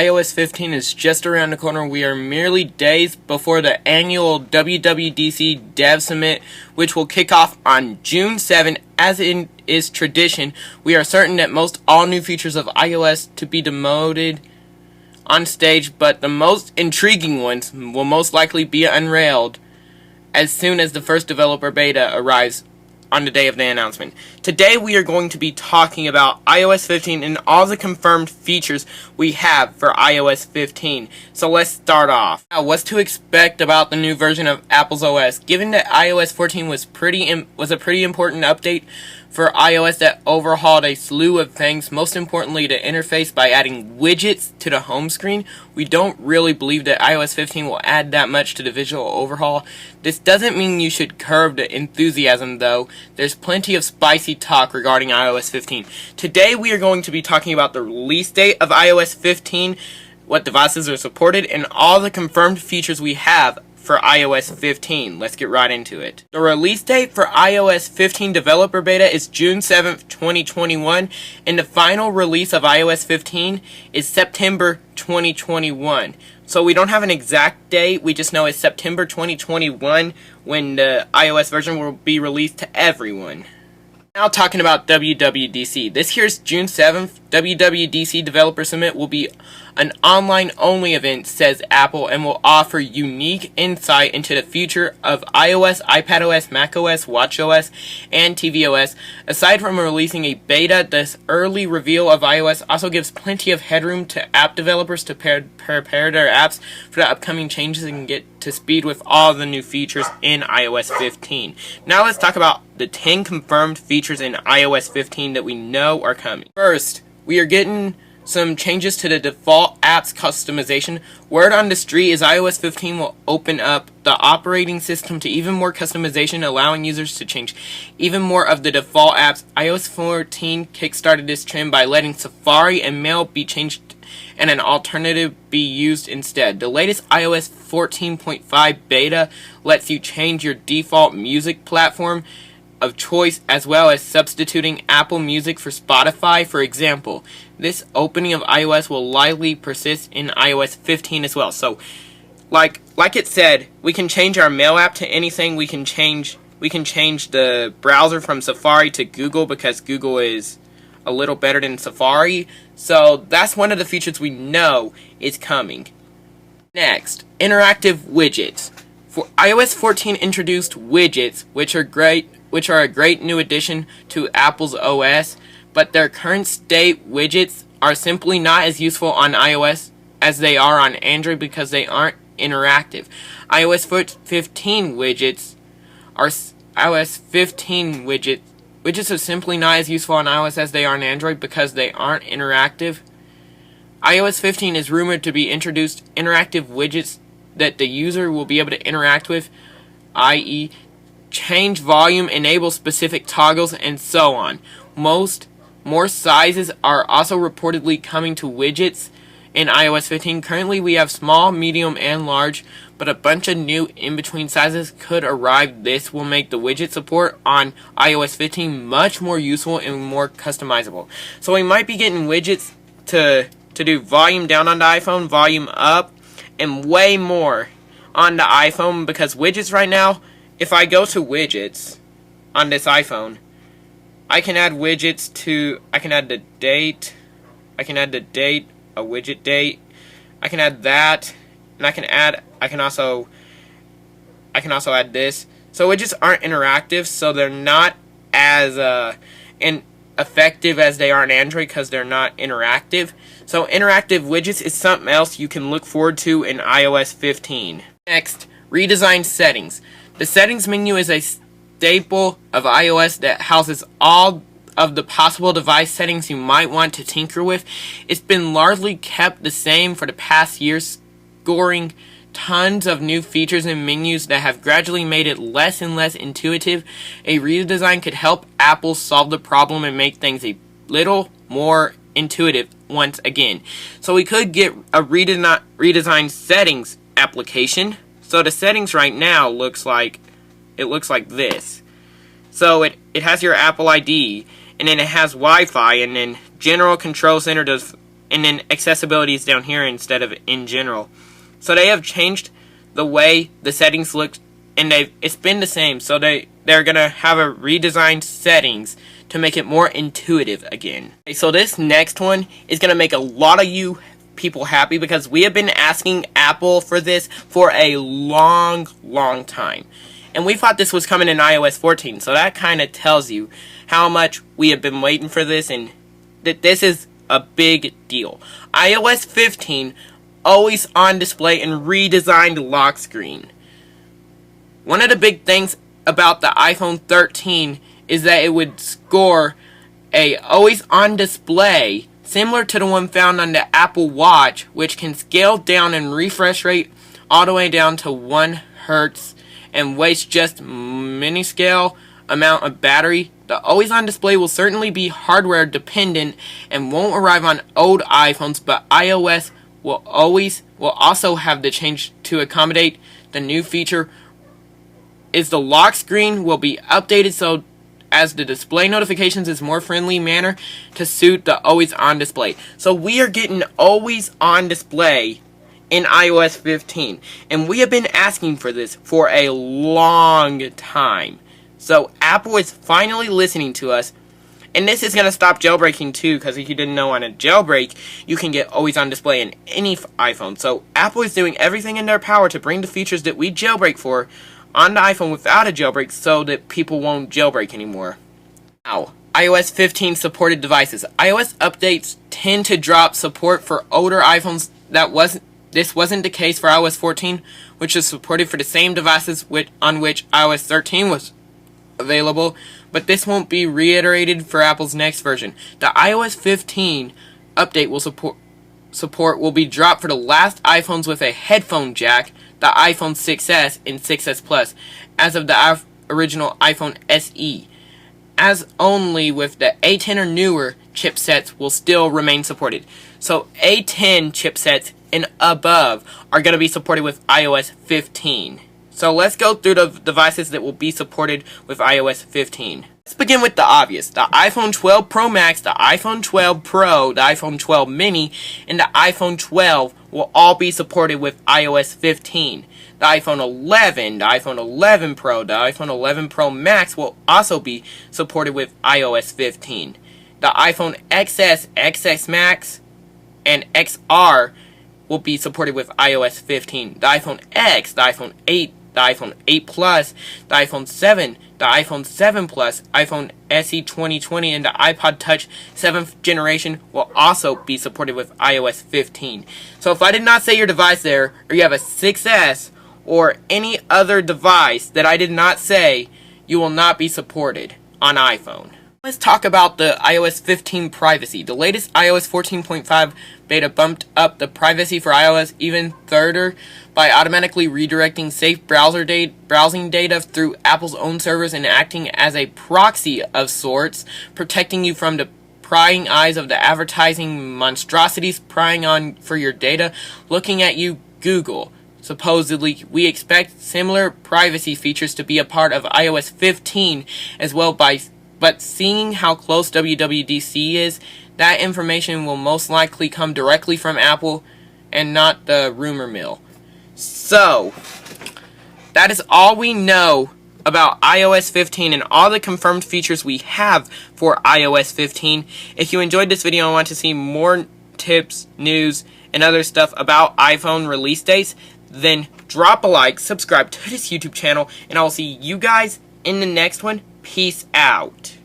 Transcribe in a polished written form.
iOS 15 is just around the corner. We are merely days before the annual WWDC Dev Summit, which will kick off on June 7. As it is tradition, we are certain that most all new features of iOS to be demoted on stage, but the most intriguing ones will most likely be unveiled as soon as the first developer beta arrives on the day of the announcement. Today we are going to be talking about iOS 15 and all the confirmed features we have for iOS 15. So let's start off. Now, what's to expect about the new version of Apple's OS? Given that iOS 14 was a pretty important update for iOS that overhauled a slew of things, most importantly the interface by adding widgets to the home screen, we don't really believe that iOS 15 will add that much to the visual overhaul. This doesn't mean you should curb the enthusiasm though. There's plenty of spicy talk regarding iOS 15. Today we are going to be talking about the release date of iOS 15, what devices are supported, and all the confirmed features we have for iOS 15. Let's get right into it. The release date for iOS 15 developer beta is June 7th, 2021, and the final release of iOS 15 is September 2021. So we don't have an exact date, we just know it's September 2021 when the iOS version will be released to everyone. Now talking about WWDC. This year's June 7th WWDC Developer Summit will be an online-only event, says Apple, and will offer unique insight into the future of iOS, iPadOS, macOS, watchOS, and tvOS. Aside from releasing a beta, this early reveal of iOS also gives plenty of headroom to app developers to prepare their apps for the upcoming changes and get to speed with all the new features in iOS 15. Now let's talk about the 10 confirmed features in iOS 15 that we know are coming. First, we are getting some changes to the default apps customization. Word on the street is iOS 15 will open up the operating system to even more customization, allowing users to change even more of the default apps. iOS 14 kickstarted this trend by letting Safari and Mail be changed and an alternative be used instead. The latest iOS 14.5 beta lets you change your default music platform of choice, as well as substituting Apple Music for Spotify, for example. This opening of iOS will likely persist in iOS 15 as well. So, like it said, we can change our Mail app to anything. We can change the browser from Safari to Google because Google is a little better than Safari. So that's one of the features we know is coming. Next, interactive widgets. For iOS 14 introduced widgets, which are a great new addition to Apple's OS, but their current state widgets are simply not as useful on iOS as they are on Android because they aren't interactive. iOS 15 widgets are simply not as useful on iOS as they are on Android because they aren't interactive. iOS 15 is rumored to be introduced interactive widgets that the user will be able to interact with, i.e. change volume, enable specific toggles, and so on. More sizes are also reportedly coming to widgets in iOS 15. Currently we have small, medium, and large, but a bunch of new in-between sizes could arrive. This will make the widget support on iOS 15 much more useful and more customizable. So we might be getting widgets to do volume down on the iPhone, volume up, and way more on the iPhone, because widgets right now, if I go to widgets on this iPhone, I can add widgets to, I can add the date, a widget date, I can add that, and I can also add this. So widgets aren't interactive, so they're not as effective as they are on Android because they're not interactive. So interactive widgets is something else you can look forward to in iOS 15. Next, redesigned settings. The settings menu is a staple of iOS that houses all of the possible device settings you might want to tinker with. It's been largely kept the same for the past year, scoring tons of new features and menus that have gradually made it less and less intuitive. A redesign could help Apple solve the problem and make things a little more intuitive once again. So we could get a redesigned settings application. So the settings right now looks like this. So it has your Apple ID, and then it has Wi-Fi, and then General Control Center does and then accessibility is down here instead of in general. So they have changed the way the settings look, and it's been the same. So they're gonna have a redesigned settings to make it more intuitive again. Okay, so this next one is gonna make a lot of you people happy, because we have been asking Apple for this for a long time, and we thought this was coming in iOS 14. So that kind of tells you how much we have been waiting for this, and that this is a big deal. iOS 15 always on display and redesigned lock screen. One of the big things about the iPhone 13 is that it would score a always on display similar to the one found on the Apple Watch, which can scale down and refresh rate all the way down to 1 Hz and waste just minuscule amount of battery. The always on display will certainly be hardware dependent and won't arrive on old iPhones, but iOS will also have the change to accommodate the new feature. Is the lock screen will be updated so as the display notifications is more friendly manner to suit the always on display. So we are getting always on display in iOS 15, and we have been asking for this for a long time. So Apple is finally listening to us, and this is going to stop jailbreaking too, because if you didn't know, on a jailbreak you can get always on display in any iPhone. So Apple is doing everything in their power to bring the features that we jailbreak for on the iPhone without a jailbreak, so that people won't jailbreak anymore. Now, iOS 15 supported devices. iOS updates tend to drop support for older iPhones. This wasn't the case for iOS 14, which is supported for the same devices on which iOS 13 was available, but this won't be reiterated for Apple's next version. The iOS 15 update will be dropped for the last iPhones with a headphone jack, the iPhone 6s and 6s Plus, as of the original iPhone SE, as only with the A10 or newer chipsets will still remain supported. So A10 chipsets and above are going to be supported with iOS 15. So let's go through the devices that will be supported with iOS 15. Let's begin with the obvious. The iPhone 12 Pro Max, the iPhone 12 Pro, the iPhone 12 Mini, and the iPhone 12 will all be supported with iOS 15. The iPhone 11, the iPhone 11 Pro, the iPhone 11 Pro Max will also be supported with iOS 15. The iPhone XS, XS Max, and XR will be supported with iOS 15. The iPhone X, the iPhone 8, the iPhone 8 Plus, the iPhone 7, the iPhone 7 Plus, iPhone SE 2020, and the iPod Touch 7th generation will also be supported with iOS 15. So if I did not say your device there, or you have a 6S, or any other device that I did not say, you will not be supported on iPhone. Let's talk about the iOS 15 privacy. The latest iOS 14.5 beta bumped up the privacy for iOS even further by automatically redirecting safe browsing data through Apple's own servers and acting as a proxy of sorts, protecting you from the prying eyes of the advertising monstrosities prying on for your data, looking at you, Google. Supposedly, we expect similar privacy features to be a part of iOS 15 as well, but seeing how close WWDC is, that information will most likely come directly from Apple and not the rumor mill. So, that is all we know about iOS 15 and all the confirmed features we have for iOS 15. If you enjoyed this video and want to see more tips, news, and other stuff about iPhone release dates, then drop a like, subscribe to this YouTube channel, and I will see you guys in the next one. Peace out.